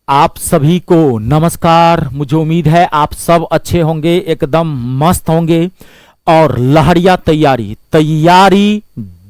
आप सभी को नमस्कार। मुझे उम्मीद है आप सब अच्छे होंगे, एकदम मस्त होंगे और लहरिया तैयारी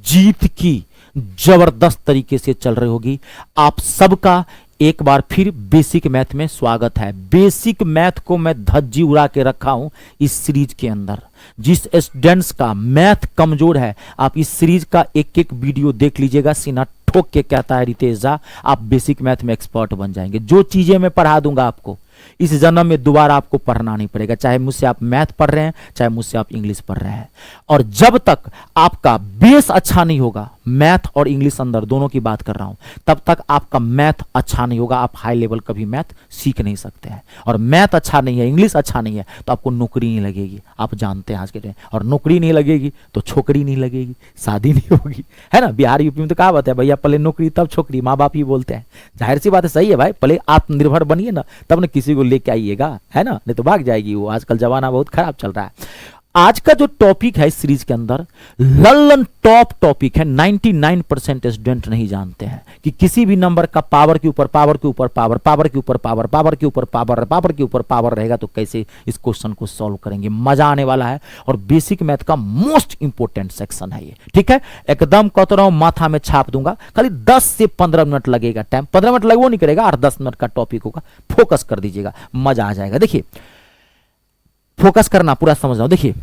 जीत की जबरदस्त तरीके से चल रही होगी। आप सबका एक बार फिर बेसिक मैथ में स्वागत है। बेसिक मैथ को मैं धज्जी उड़ा के रखा हूं इस सीरीज के अंदर। जिस स्टूडेंट्स का मैथ कमजोर है, आप इस सीरीज का एक एक वीडियो देख लीजिएगा। सीना ठोक के कहता है रितेश झा, आप बेसिक मैथ में एक्सपर्ट बन जाएंगे। जो चीजें मैं पढ़ा दूंगा आपको, इस जन्म में दोबारा आपको पढ़ना नहीं पड़ेगा। चाहे मुझसे आप मैथ पढ़ रहे हैं, चाहे मुझसे आप इंग्लिश पढ़ रहे हैं। और जब तक आपका बेस अच्छा नहीं होगा, मैथ और इंग्लिश अंदर दोनों की बात कर रहा हूं, तब तक आपका मैथ अच्छा नहीं होगा। आप हाई लेवल कभी मैथ सीख नहीं सकते हैं। और मैथ अच्छा नहीं है, इंग्लिश अच्छा नहीं है, तो आपको नौकरी नहीं लगेगी। आप जानते हैं आज के दिन। और नौकरी नहीं लगेगी तो छोकरी नहीं लगेगी, शादी नहीं होगी, है ना। बिहार यूपी में तो कहावत है, भैया पहले नौकरी तब छोकरी। माँ बाप ही बोलते हैं, जाहिर सी बात है, सही है भाई। पहले आत्मनिर्भर बनिए ना, तब ना किसी को लेके आइएगा, है ना, नहीं तो भाग जाएगी वो। आजकल जमाना बहुत खराब चल रहा है। आज का जो टॉपिक है इस सीरीज के अंदर लल्लन टॉप टॉपिक है। 99% स्टूडेंट नहीं जानते हैं कि किसी भी नंबर का पावर के ऊपर पावर के ऊपर पावर, पावर के ऊपर पावर, पावर के ऊपर पावर, पावर के ऊपर पावर रहेगा तो कैसे इस क्वेश्चन को सॉल्व करेंगे। मजा आने वाला है और बेसिक मैथ का मोस्ट इंपोर्टेंट सेक्शन है ये, ठीक है। एकदम कहता रहा हूं, माथा में छाप दूंगा। खाली 10 से 15 मिनट लगेगा टाइम। 15 मिनट लगो नहीं करेगा, 8-10 मिनट का टॉपिक होगा। फोकस कर दीजिएगा, मजा आ जाएगा। देखिए, फोकस करना, पूरा समझ रहा हूं। देखिए,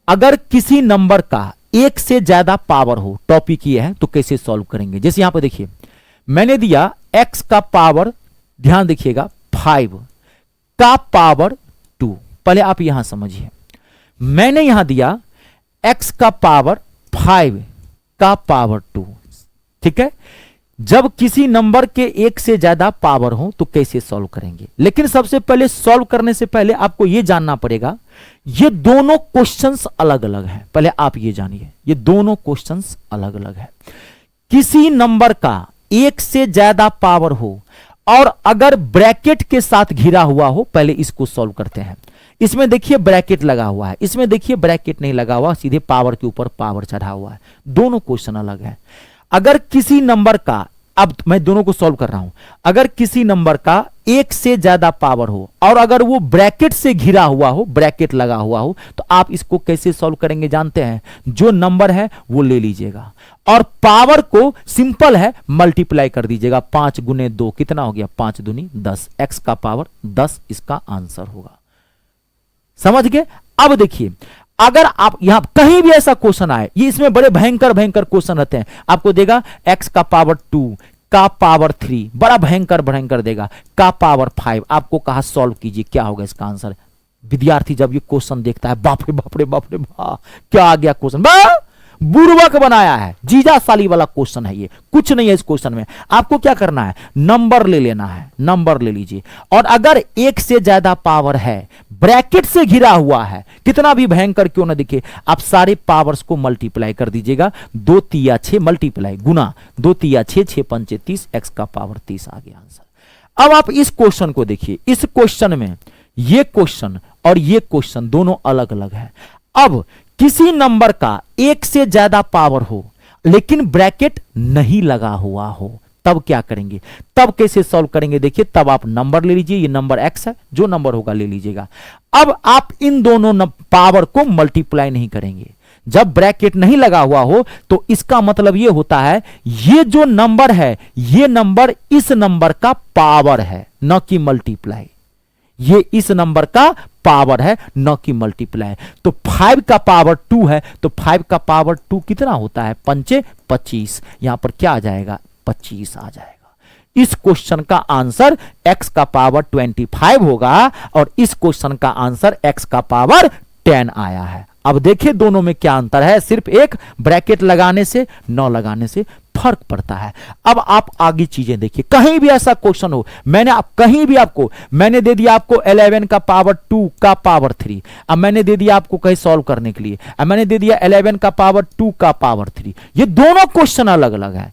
अगर किसी नंबर का एक से ज्यादा पावर हो, टॉपिक ये है, तो कैसे सॉल्व करेंगे। जैसे यहां पर देखिए, मैंने दिया x का पावर, ध्यान देखिएगा, 5 का पावर 2। पहले आप यहां समझिए, मैंने यहां दिया x का पावर 5 का पावर 2, ठीक है। जब किसी नंबर के एक से ज्यादा पावर हो तो कैसे सॉल्व करेंगे। लेकिन सबसे पहले सॉल्व करने से पहले आपको यह जानना पड़ेगा, ये दोनों क्वेश्चंस अलग अलग हैं। पहले आप ये जानिए, ये दोनों क्वेश्चंस अलग अलग हैं। किसी नंबर का एक से ज्यादा पावर हो और अगर ब्रैकेट के साथ घिरा हुआ हो, पहले इसको सॉल्व करते हैं। इसमें देखिए ब्रैकेट लगा हुआ है, इसमें देखिए ब्रैकेट नहीं लगा हुआ, सीधे पावर के ऊपर पावर चढ़ा हुआ है। दोनों क्वेश्चन अलग है। अगर किसी नंबर का, अब मैं दोनों को सॉल्व कर रहा हूं, अगर किसी नंबर का एक से ज्यादा पावर हो और अगर वो ब्रैकेट से घिरा हुआ हो, ब्रैकेट लगा हुआ हो, तो आप इसको कैसे सॉल्व करेंगे जानते हैं। जो नंबर है वो ले लीजिएगा और पावर को सिंपल है, मल्टीप्लाई कर दीजिएगा। 5 गुने 2 कितना हो गया, 5 दूनी 10। x का पावर 10 इसका आंसर होगा। समझ गए। अब देखिए, अगर आप यहां कहीं भी ऐसा क्वेश्चन आए, ये इसमें बड़े भयंकर भयंकर क्वेश्चन रहते हैं। आपको देगा x का पावर 2 का पावर 3, बड़ा भयंकर भयंकर देगा, का पावर 5। आपको कहा सॉल्व कीजिए, क्या होगा इसका आंसर। विद्यार्थी जब ये क्वेश्चन देखता है, बाप रे बाप रे बाप रे बाप, क्या आ गया क्वेश्चन, बुर्बक बनाया है, जीजा साली वाला क्वेश्चन है ये। कुछ नहीं है इस क्वेश्चन में। आपको क्या करना है, नंबर ले लेना है, नंबर ले लीजिए। और अगर एक से ज्यादा पावर है, ब्रैकेट से घिरा हुआ है, कितना भी भयंकर क्यों ना दिखे, आप सारे पावर्स को मल्टीप्लाई कर दीजिएगा। 2 तिया 6 मल्टीप्लाई गुना 2 तिया 6, 6 पंचे 30, x का पावर 30 आ गया आंसर। अब आप इस क्वेश्चन को देखिए। इस क्वेश्चन में ये क्वेश्चन और ये क्वेश्चन दोनों अलग अलग है। अब किसी नंबर का एक से ज्यादा पावर हो लेकिन ब्रैकेट नहीं लगा हुआ हो, तब क्या करेंगे, तब कैसे सॉल्व करेंगे। देखिए, तब आप नंबर ले लीजिए, ये नंबर x है, जो नंबर होगा ले लीजिएगा। अब आप इन दोनों पावर को मल्टीप्लाई नहीं करेंगे। जब ब्रैकेट नहीं लगा हुआ हो तो इसका मतलब ये होता है, ये जो नंबर है, ये नंबर इस नंबर का पावर है, न कि मल्टीप्लाई। ये इस नंबर का पावर है, न कि मल्टीप्लाई। तो 5 का पावर 2 है, तो 5 का पावर 2 कितना होता है, 5 25। यहां पर क्या आ जाएगा, 25 आ जाएगा। इस क्वेश्चन का आंसर x का पावर 25 होगा और इस क्वेश्चन का आंसर x का पावर 10 आया है। अब देखिए दोनों में क्या अंतर है। सिर्फ एक ब्रैकेट लगाने से, न लगाने से फर्क पड़ता है। अब आप आगे चीजें देखिए, कहीं भी ऐसा क्वेश्चन हो, मैंने दे दिया आपको 11 का पावर 2 का पावर 3। अब मैंने दे दिया आपको कहीं सॉल्व करने के लिए, अब मैंने दे दिया 11 का पावर 2 का पावर 3। ये दोनों क्वेश्चन अलग अलग है।